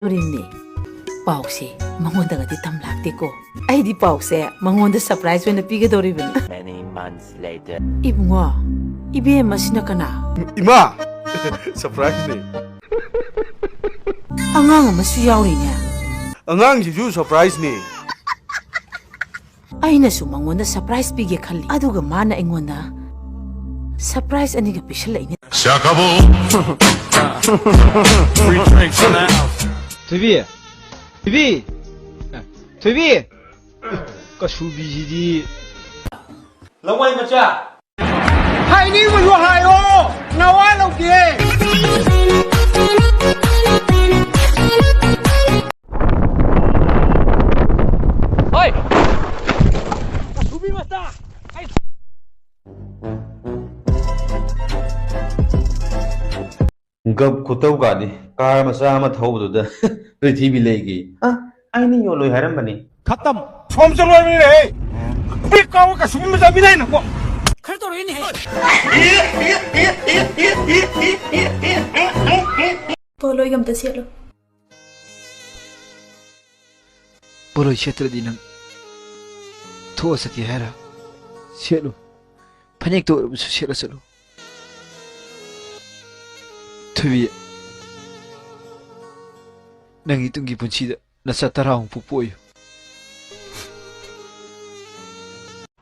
ꯔꯤꯡꯅꯤ ꯄꯥꯎꯁꯦ ꯃꯉꯣꯟꯗꯒꯗꯤ ꯇꯝꯂꯥꯛꯇꯦꯀꯣ ꯑꯩꯗꯤ ꯄꯥꯎꯁꯦ ꯃꯉꯣꯟꯗ ꯁꯔꯄ꯭ꯔꯥꯏꯖ ꯑꯣꯏꯅ ꯄꯤꯒꯗꯧꯔꯤꯕꯅꯤ Many months later. 이붕어 이비엠 마시나 까나 이마! 서프라이즈네. 안강 아마수 야우리냐 안강시주 서프라이즈네. 아이나수 망원다 서프라이즈 비게 칼리 아두가 마나 앵원다 서프라이즈 아니가 비실라이네 시작하보. Free drinks in the house. Toby, Toby, Toby, có su bi gì? Long quay mà cha. Hai ní mà vô hài ô, nào ai đâu kìa. Oi, Toby mata. Gab khutau gadi car macha ama thaubuda prithibi legi aini yoloi haram bani Khatam. 처음 들어오네. 삐까워가 죽으면 잡이네 뭐. Polo y gamta cielo. Polo क्षेत्र दिनम थो सती हैरा सेलो फनेक तो सेलो सेलो Toby nang itunggi punsida nasa tarahong pupuyo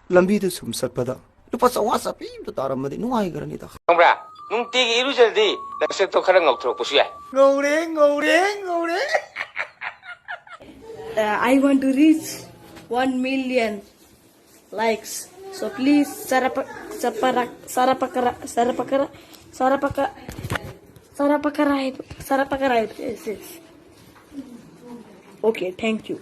lambi sum satpada lupa sawa sapi to taramadi nuai garani ta Khambra, nungtigi irujaldi nasib to khara ngauthro pusu yai. ngore I want to reach 1 million likes. So please sarapakarai. Yes. Okay, thank you.